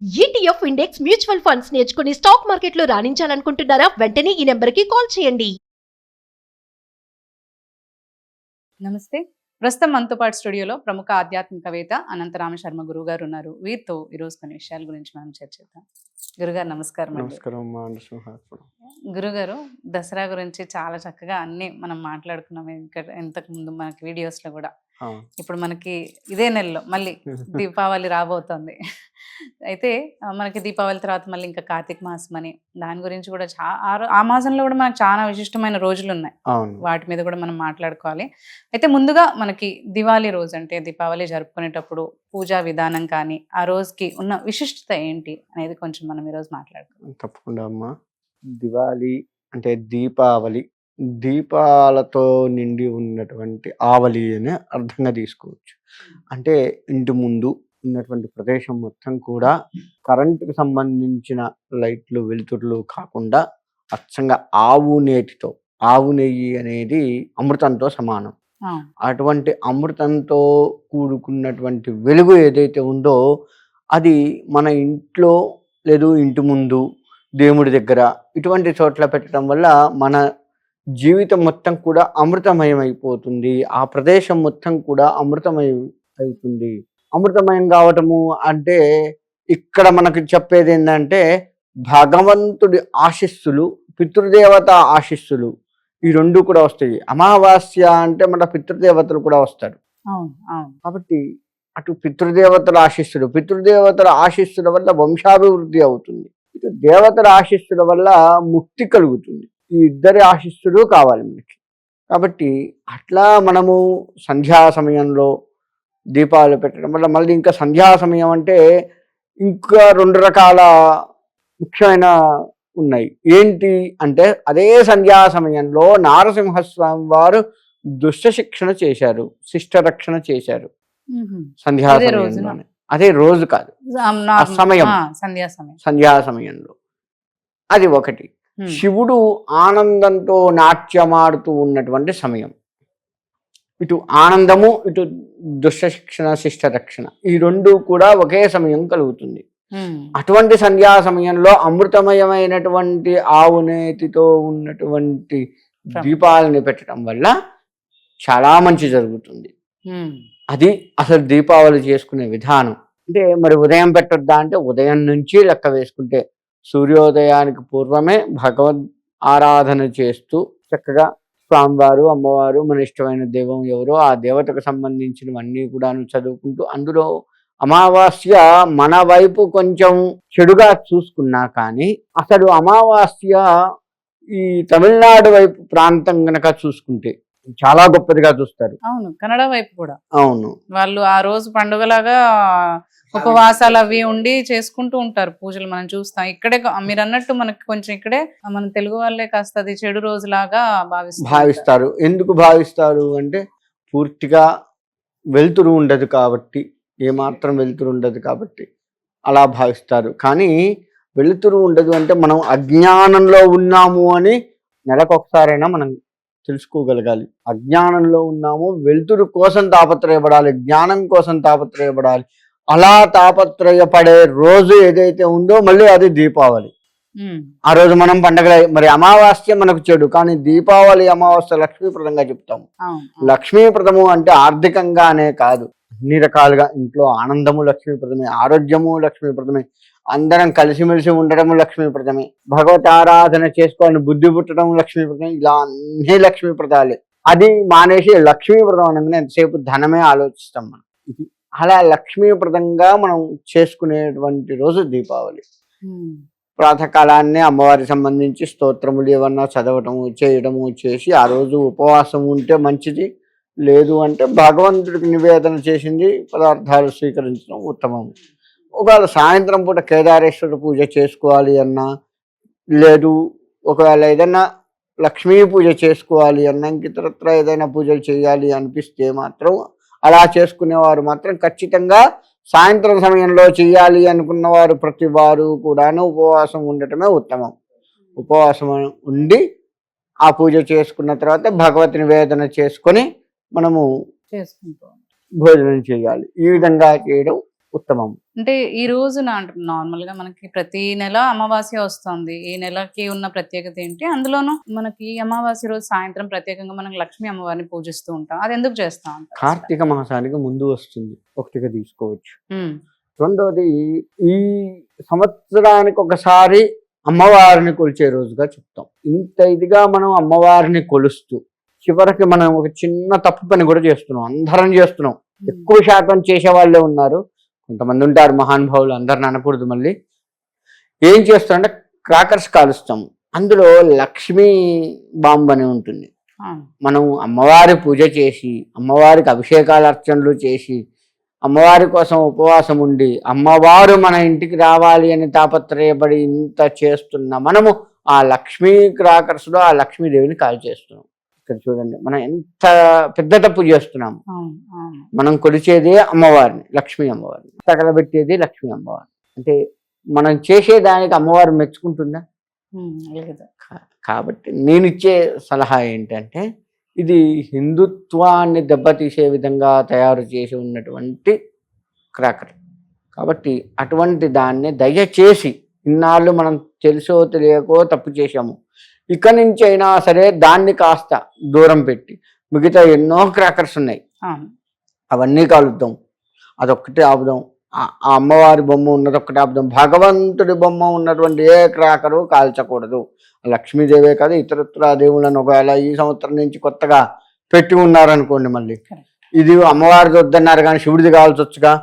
ETF index mutual funds నేర్చుకుని stock మార్కెట్లో రాణించాలనుకుంటున్నారా? వెంటనే ఈ నెంబర్కి కాల్ చేయండి. నమస్తే. ప్రస్తుతం మనతో పాటు స్టూడియోలో ప్రముఖ ఆధ్యాత్మికవేత్త అనంతరామ శర్మ గురువు గారు ఉన్నారు. వీరితో ఈరోజు కొన్ని విషయాల గురించి మనం చర్చిద్దాం. గురుగారు నమస్కారం అండి. నమస్కారం అమ్మా. నరసింహార్పణం. గురుగారు, దసరా గురించి చాలా చక్కగా అన్ని మనం మాట్లాడుకున్నాం ఇక్కడ ఇంతకు ముందు మనకి వీడియోస్లో కూడా. ఇప్పుడు మనకి ఇదే నెలలో మళ్ళీ దీపావళి రాబోతోంది. అయితే మనకి దీపావళి తర్వాత మళ్ళీ ఇంకా కార్తీక మాసం అని, దాని గురించి కూడా ఆ మాసంలో కూడా మనకు చాలా విశిష్టమైన రోజులు ఉన్నాయి. వాటి మీద కూడా మనం మాట్లాడుకోవాలి. అయితే ముందుగా మనకి దివాళీ రోజు అంటే దీపావళి జరుపుకునేటప్పుడు పూజా విధానం కానీ ఆ రోజుకి ఉన్న విశిష్టత ఏంటి అనేది కొంచెం మనం ఈరోజు మాట్లాడుకోవాలి. తప్పకుండా అమ్మా. దివాళీ అంటే దీపావళి, దీపాలతో నిండి ఉన్నటువంటి ఆవలి అని అర్థంగా తీసుకోవచ్చు. అంటే ఇంటి ముందు ఉన్నటువంటి ప్రదేశం మొత్తం కూడా కరెంటుకు సంబంధించిన లైట్లు వెలుతురులు కాకుండా అచ్చంగా ఆవు నేతితో, ఆవు నెయ్యి అనేది అమృతంతో సమానం. అటువంటి అమృతంతో కూడుకున్నటువంటి వెలుగు ఏదైతే ఉందో అది మన ఇంట్లో లేదు ఇంటి ముందు, దేవుడి దగ్గర ఇటువంటి చోట్ల పెట్టడం వల్ల మన జీవితం మొత్తం కూడా అమృతమయం అయిపోతుంది. ఆ ప్రదేశం మొత్తం కూడా అమృతమయం అవుతుంది. అమృతమయం కావటము అంటే ఇక్కడ మనకు చెప్పేది ఏంటంటే భగవంతుడి ఆశీస్సులు, పితృదేవత ఆశీస్సులు ఈ రెండు కూడా వస్తాయి. అమావాస్య అంటే మన పితృదేవతలు కూడా వస్తారు. కాబట్టి అటు పితృదేవతల ఆశీస్సుల వల్ల వంశాభివృద్ధి అవుతుంది, ఇటు దేవతల ఆశీస్సుల వల్ల ముక్తి కలుగుతుంది. ఈ ఇద్దరి ఆశీస్సులు కావాలి మనకి. కాబట్టి అట్లా మనము సంధ్యా సమయంలో దీపాలు పెట్టడం వల్ల మళ్ళీ ఇంకా సంధ్యా సమయం అంటే ఇంకా 2 రకాల ముఖ్యమైన ఉన్నాయి. ఏంటి అంటే అదే సంధ్యా సమయంలో నారసింహస్వామి వారు దుష్ట శిక్షణ చేశారు, శిష్ట రక్షణ చేశారు. సంధ్యా సమయంలోనే, అదే రోజు కాదు, సమయం, సంధ్యా సమయంలో. అది ఒకటి. శివుడు ఆనందంతో నాట్యమాడుతూ ఉన్నటువంటి సమయం. ఇటు ఆనందము, ఇటు దుష్ట శిక్షణ, శిష్ట రక్షణ, ఈ రెండు కూడా ఒకే సమయం కలుగుతుంది. అటువంటి సంధ్యా సమయంలో అమృతమయమైనటువంటి ఆవు నేతితో ఉన్నటువంటి దీపాలని పెట్టడం వల్ల చాలా మంచి జరుగుతుంది. అది అసలు దీపావళి చేసుకునే విధానం. అంటే మరి ఉదయం పెట్టొద్దా అంటే ఉదయం నుంచి లెక్క వేసుకుంటే సూర్యోదయానికి పూర్వమే భగవద్ ఆరాధన చేస్తూ చక్కగా స్వామివారు, అమ్మవారు, మన ఇష్టమైన దైవం ఎవరో ఆ దేవతకు సంబంధించినవన్నీ కూడా చదువుకుంటూ, అందులో అమావాస్య మన వైపు కొంచెం చెడుగా చూసుకున్నా కానీ అసలు అమావాస్య ఈ తమిళనాడు వైపు ప్రాంతం గనక చూసుకుంటే చాలా గొప్పదిగా చూస్తారు. అవును, కన్నడ వైపు కూడా. అవును, వాళ్ళు ఆ రోజు పండుగలాగా ఉపవాసాలు అవి ఉండి చేసుకుంటూ ఉంటారు పూజలు. మనం చూస్తాం ఇక్కడే. మీరు అన్నట్టు మనకి కొంచెం ఇక్కడే మన తెలుగు వాళ్ళే కాస్త అది చెడు రోజులాగా భావిస్తారు. ఎందుకు భావిస్తారు అంటే పూర్తిగా వెలుతురు ఉండదు కాబట్టి, ఏమాత్రం వెలుతురు ఉండదు కాబట్టి అలా భావిస్తారు. కానీ వెలుతురు ఉండదు అంటే మనం అజ్ఞానంలో ఉన్నాము అని నెలకొకసారైనా మనం తెలుసుకోగలగాలి. అజ్ఞానంలో ఉన్నాము, వెలుతురు కోసం తాపత్రయపడాలి, జ్ఞానం కోసం తాపత్రయపడాలి. అలా తాపత్రయపడే రోజు ఏదైతే ఉందో మళ్ళీ అది దీపావళి. ఆ రోజు మనం పండగ. మరి అమావాస్య మనకు చెడు, కానీ దీపావళి అమావాస్య లక్ష్మీప్రదంగా చెప్తాము. లక్ష్మీప్రదము అంటే ఆర్థికంగానే కాదు, అన్ని రకాలుగా ఇంట్లో ఆనందము లక్ష్మీప్రదమే, ఆరోగ్యము లక్ష్మీప్రదమే, అందరం కలిసిమెలిసి ఉండడము లక్ష్మీప్రదమే, భగవత్ ఆరాధన చేసుకోవాలని బుద్ధి పుట్టడం లక్ష్మీప్రదమే. ఇలా అన్ని లక్ష్మీప్రదాలే. అది మానేసి లక్ష్మీప్రదం అనగానే ఎంతసేపు ధనమే ఆలోచిస్తాం మనం. ఇది అలా లక్ష్మీప్రదంగా మనం చేసుకునేటువంటి రోజు దీపావళి. ప్రాతకాలాన్ని అమ్మవారికి సంబంధించి స్తోత్రములు ఏమన్నా చదవటము, చేయడము చేసి ఆ రోజు ఉపవాసం ఉంటే మంచిది. లేదు అంటే భగవంతుడికి నివేదన చేసింది పదార్థాలు స్వీకరించడం ఉత్తమం. ఒకవేళ సాయంత్రం పూట కేదారేశ్వర పూజ చేసుకోవాలి అన్నా, లేదు ఒకవేళ ఏదైనా లక్ష్మీ పూజ చేసుకోవాలి అన్నా, ఇతరత్ర ఏదైనా పూజలు చేయాలి అనిపిస్తే మాత్రం అలా చేసుకునేవారు మాత్రం ఖచ్చితంగా సాయంత్రం సమయంలో చేయాలి అనుకున్నవారు ప్రతి వారు కూడాను ఉపవాసం ఉండటమే ఉత్తమం. ఉపవాసం ఉండి ఆ పూజ చేసుకున్న తర్వాత భగవత్ నివేదన చేసుకొని మనము భోజనం చేయాలి. ఈ విధంగా చేయడం ఉత్తమం. అంటే ఈ రోజు నార్మల్ గా మనకి ప్రతి నెల అమావాస్య వస్తుంది. ఈ నెలకి ఉన్న ప్రత్యేకత ఏంటి? అందులోనూ మనకి అమావాస్య రోజు సాయంత్రం ప్రత్యేకంగా మనం లక్ష్మీ అమ్మవారిని పూజిస్తూ ఉంటాం. అది ఎందుకు చేస్తా ఉంటాం? కార్తీక మాసానికి ముందు వస్తుంది, ఒకటిగా తీసుకోవచ్చు. ఉమ్, రెండోది, ఈ సంవత్సరానికి ఒకసారి అమ్మవారిని కొలిచే రోజుగా చెప్తాం. ఇంత ఇదిగా మనం అమ్మవారిని కొలుస్తూ చివరికి మనం ఒక చిన్న తప్పు పని కూడా చేస్తున్నాం, అందరం చేస్తున్నాం. ఎక్కువ శాతం చేసే వాళ్ళే ఉన్నారు, కొంతమంది ఉంటారు మహానుభావులు, అందరిని అనకూడదు. మళ్ళీ ఏం చేస్తామంటే క్రాకర్స్ కాలుస్తాము, అందులో లక్ష్మీ బాంబ్ అని ఉంటుంది. మనం అమ్మవారి పూజ చేసి అమ్మవారికి అభిషేకాలు అర్చనలు చేసి అమ్మవారి కోసం ఉపవాసం ఉండి అమ్మవారు మన ఇంటికి రావాలి అని తాపత్రయపడి ఇంత చేస్తున్న మనము ఆ లక్ష్మీ క్రాకర్స్లో ఆ లక్ష్మీదేవిని కాల్ చేస్తున్నాం. ఇక్కడ చూడండి, మనం ఎంత పెద్ద తప్పు చేస్తున్నాము. మనం కొలిచేదే అమ్మవారిని, లక్ష్మీ అమ్మవారిని, తగలబెట్టేది లక్ష్మీ అమ్మవారిని. అంటే మనం చేసేదానికి అమ్మవారు మెచ్చుకుంటుందా? కాబట్టి నేను ఇచ్చే సలహా ఏంటంటే, ఇది హిందుత్వాన్ని దెబ్బతీసే విధంగా తయారు చేసి ఉన్నటువంటి క్రాకర్. కాబట్టి అటువంటి దాన్ని దయచేసి, ఇన్నాళ్ళు మనం తెలుసో తెలియకో తప్పు చేశాము, ఇక నుంచి అయినా సరే దాన్ని కాస్త దూరం పెట్టి మిగతా ఎన్నో క్రాకర్స్ ఉన్నాయి అవన్నీ కాలుద్దాం, అదొక్కటే ఆపుదాం. ఆ అమ్మవారి బొమ్మ ఉన్నది ఒక్కటే ఆపుదాం. భగవంతుడి బొమ్మ ఉన్నటువంటి ఏ క్రాకరు కాల్చకూడదు. లక్ష్మీదేవే కాదు, ఇతరత్ర దేవుళ్ళను ఒకవేళ ఈ సంవత్సరం నుంచి కొత్తగా పెట్టి ఉన్నారనుకోండి, మళ్ళీ ఇది అమ్మవారిది వద్దన్నారు కానీ శివుడిది కాల్చొచ్చుగా,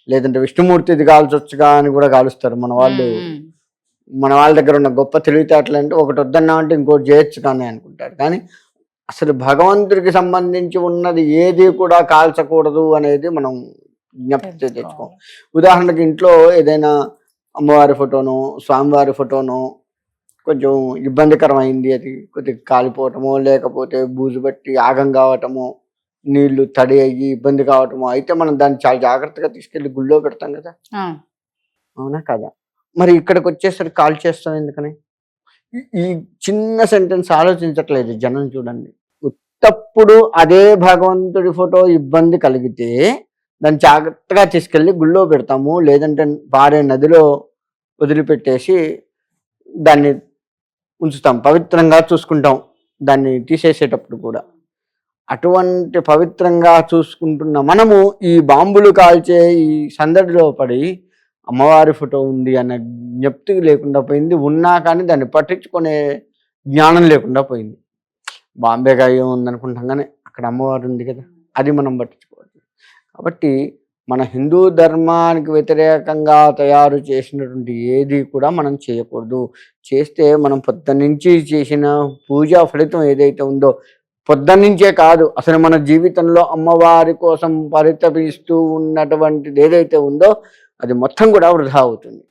లేదంటే విష్ణుమూర్తిది కాల్చొచ్చుగా అని కూడా కాలుస్తారు మన వాళ్ళు. మన వాళ్ళ దగ్గర ఉన్న గొప్ప తెలివితేటలు అంటే ఒకటి వద్దన్నామంటే ఇంకోటి చేయొచ్చు కానీ అనుకుంటారు. కానీ అసలు భగవంతుడికి సంబంధించి ఉన్నది ఏది కూడా కాల్చకూడదు అనేది మనం జ్ఞప్తి తెచ్చుకోం. ఉదాహరణకి ఇంట్లో ఏదైనా అమ్మవారి ఫోటోనో స్వామివారి ఫోటోనో కొంచెం ఇబ్బందికరమైంది, అది కొద్దిగా కాలిపోవటమో లేకపోతే బూజు బట్టి ఆగం కావటమో నీళ్లు తడి అయ్యి ఇబ్బంది కావటమో అయితే మనం దాన్ని చాలా జాగ్రత్తగా తీసుకెళ్లి గుళ్ళో పెడతాం కదా, అవునా కదా? మరి ఇక్కడికి వచ్చేసరికి కాల్ చేస్తాం ఎందుకని? ఈ చిన్న సెంటెన్స్ ఆలోచించట్లేదు జనం. చూడండి, ఉత్తప్పుడు అదే భగవంతుడి ఫోటో ఇబ్బంది కలిగితే దాన్ని జాగ్రత్తగా తీసుకెళ్ళి గుళ్ళో పెడతాము, లేదంటే పారే నదిలో వదిలిపెట్టేసి దాన్ని ఉంచుతాం, పవిత్రంగా చూసుకుంటాం దాన్ని తీసేసేటప్పుడు కూడా. అటువంటి పవిత్రంగా చూసుకుంటున్న మనము ఈ బాంబులు కాల్చే ఈ సందడిలో పడి అమ్మవారి ఫోటో ఉంది అన్న జ్ఞప్తి లేకుండా పోయింది, ఉన్నా కానీ దాన్ని పట్టించుకునే జ్ఞానం లేకుండా పోయింది. బాంబేగా ఏముందనుకుంటాం కానీ అక్కడ అమ్మవారు ఉంది కదా, అది మనం పట్టించుకోవాలి. కాబట్టి మన హిందూ ధర్మానికి వ్యతిరేకంగా తయారు చేసినటువంటి ఏది కూడా మనం చేయకూడదు. చేస్తే మనం పొద్దున్నుంచి చేసిన పూజా ఫలితం ఏదైతే ఉందో, పొద్దున్నుంచే కాదు అసలు మన జీవితంలో అమ్మవారి కోసం పరితపిస్తూ ఉన్నటువంటిది ఏదైతే ఉందో అది మొత్తం కూడా వృధా అవుతుంది.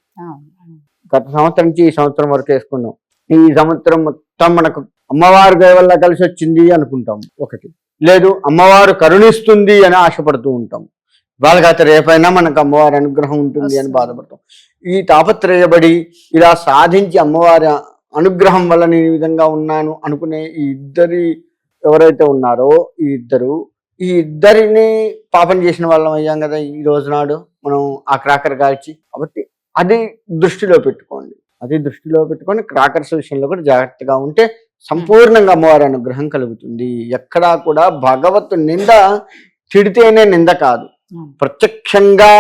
గత సంవత్సరం నుంచి ఈ సంవత్సరం వరకు వేసుకున్నాం, ఈ సంవత్సరం మొత్తం మనకు అమ్మవారి దయ వల్ల కలిసి వచ్చింది అనుకుంటాం ఒకటి, లేదు అమ్మవారు కరుణిస్తుంది అని ఆశపడుతూ ఉంటాం. వాళ్ళకైతే రేపైనా మనకు అమ్మవారి అనుగ్రహం ఉంటుంది అని బాధపడతాం. ఈ తాపత్రయబడి ఇలా సాధించి అమ్మవారి అనుగ్రహం వల్ల నేను ఈ విధంగా ఉన్నాను అనుకునే ఈ ఇద్దరి ఎవరైతే ఉన్నారో ఈ ఇద్దరిని పాపం చేసిన వాళ్ళం అయ్యాం కదా ఈ రోజు నాడు మనం ఆ క్రాకర్ కాల్చి. కాబట్టి అది దృష్టిలో పెట్టుకొని క్రాకర్స్ విషయంలో కూడా జాగ్రత్తగా ఉంటే సంపూర్ణంగా అమ్మవారి అనుగ్రహం కలుగుతుంది. ఎక్కడా కూడా భగవత్ నింద తిడితేనే నింద కాదు, ప్రత్యక్షంగా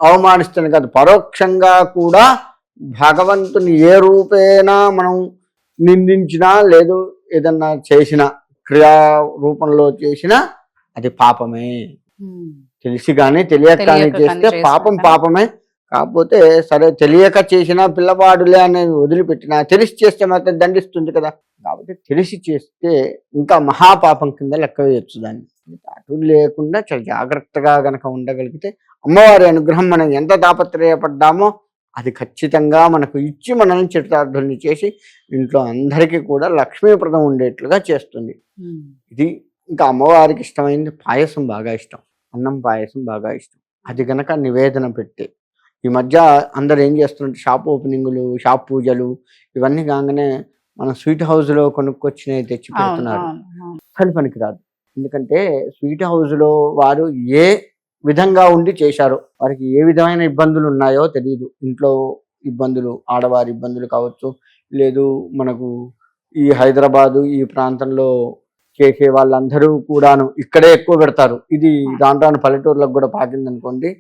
అవమానిస్తేనే కాదు, పరోక్షంగా కూడా భగవంతుని ఏ రూపేనా మనం నిందించినా లేదు ఏదన్నా చేసినా క్రియా రూపంలో చేసినా అది పాపమే. తెలిసి కానీ తెలియక కానీ చేస్తే పాపమే. కాకపోతే సరే తెలియక చేసినా పిల్లవాడులే అనేది వదిలిపెట్టినా తెలిసి చేస్తే మాత్రం దండిస్తుంది కదా. కాబట్టి తెలిసి చేస్తే ఇంకా మహాపాపం కింద లెక్క వేయచ్చు దాన్ని. అటు లేకుండా చాలా జాగ్రత్తగా గనక ఉండగలిగితే అమ్మవారి అనుగ్రహం మనం ఎంత తాపత్రయపడ్డామో అది ఖచ్చితంగా మనకు ఇచ్చి మనల్ని చరితార్థుల్ని చేసి ఇంట్లో అందరికీ కూడా లక్ష్మీప్రదం ఉండేట్లుగా చేస్తుంది. ఇది ఇంకా అమ్మవారికి ఇష్టమైంది పాయసం బాగా ఇష్టం, అన్నం పాయసం బాగా ఇష్టం. అది గనక నివేదన పెట్టి ఈ మధ్య అందరు ఏం చేస్తున్నారు, షాప్ ఓపెనింగ్లు, షాప్ పూజలు ఇవన్నీ కాగానే మన స్వీట్ హౌస్లో కొనుక్కొచ్చినవి తెచ్చి పెడుతున్నారు. అసలు పనికి రాదు. ఎందుకంటే స్వీట్ హౌస్లో వారు ఏ విధంగా ఉండి చేశారు. వారికి ఏ విధమైన ఇబ్బందులు ఉన్నాయో తెలియదు. ఇంట్లో ఇబ్బందులు, ఆడవారి ఇబ్బందులు కావచ్చు, లేదు మనకు ఈ హైదరాబాదు ఈ ప్రాంతంలో చేసే వాళ్ళందరూ కూడాను ఇక్కడే ఎక్కువ పెడతారు. ఇది రాను రాను పల్లెటూర్లకు కూడా పాకింది అనుకోండి.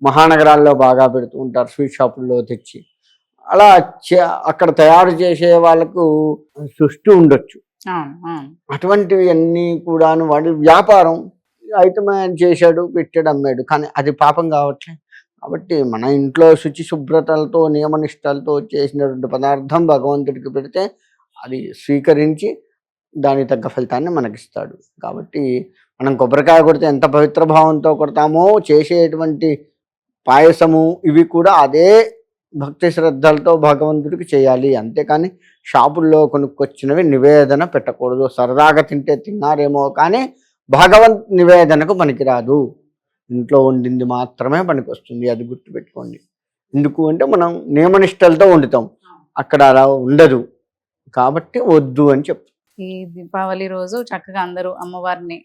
మహానగరాల్లో బాగా పెడుతూ ఉంటారు స్వీట్ షాపుల్లో తెచ్చి. అలా అక్కడ తయారు చేసే వాళ్ళకు సృష్టి ఉండొచ్చు. అటువంటివి అన్నీ కూడాను వాడి వ్యాపారం. ఐటమ్ ఆయన చేశాడు, పెట్టాడు, అమ్మాడు, కానీ అది పాపం కావట్లేదు. కాబట్టి మన ఇంట్లో శుచి శుభ్రతలతో నియమనిష్టలతో చేసినటువంటి పదార్థం భగవంతుడికి పెడితే అది స్వీకరించి దానికి తగ్గ ఫలితాన్ని మనకిస్తాడు. కాబట్టి మనం కొబ్బరికాయ కొడితే ఎంత పవిత్ర భావంతో కొడతామో చేసేటువంటి పాయసము ఇవి కూడా అదే భక్తి శ్రద్ధలతో భగవంతుడికి చేయాలి. అంతేకాని షాపుల్లో కొనుక్కొచ్చినవి నివేదన పెట్టకూడదు. సరదాగా తింటే తిన్నారేమో కానీ భగవంత్ నివేదనకు పనికిరాదు. ఇంట్లో వండింది మాత్రమే పనికి వస్తుంది, అది గుర్తుపెట్టుకోండి. ఎందుకు అంటే మనం నియమనిష్టలతో వండుతాం, అక్కడ అలా ఉండదు. కాబట్టి వద్దు అని చెప్తాం. ఈ దీపావళి రోజు చక్కగా అందరూ అమ్మవారిని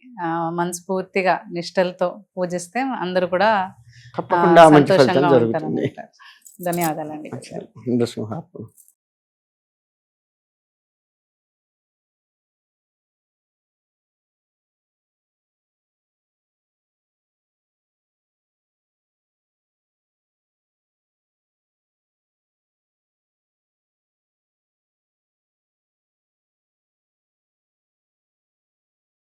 మనస్ఫూర్తిగా నిష్టలతో పూజిస్తే అందరూ కూడా తప్పకుండా మంచి ఫలితం సంతోషంగా జరుగుతుంది. ఉంటారన్నమాట. ధన్యవాదాలండి. నృసింహార్పణం.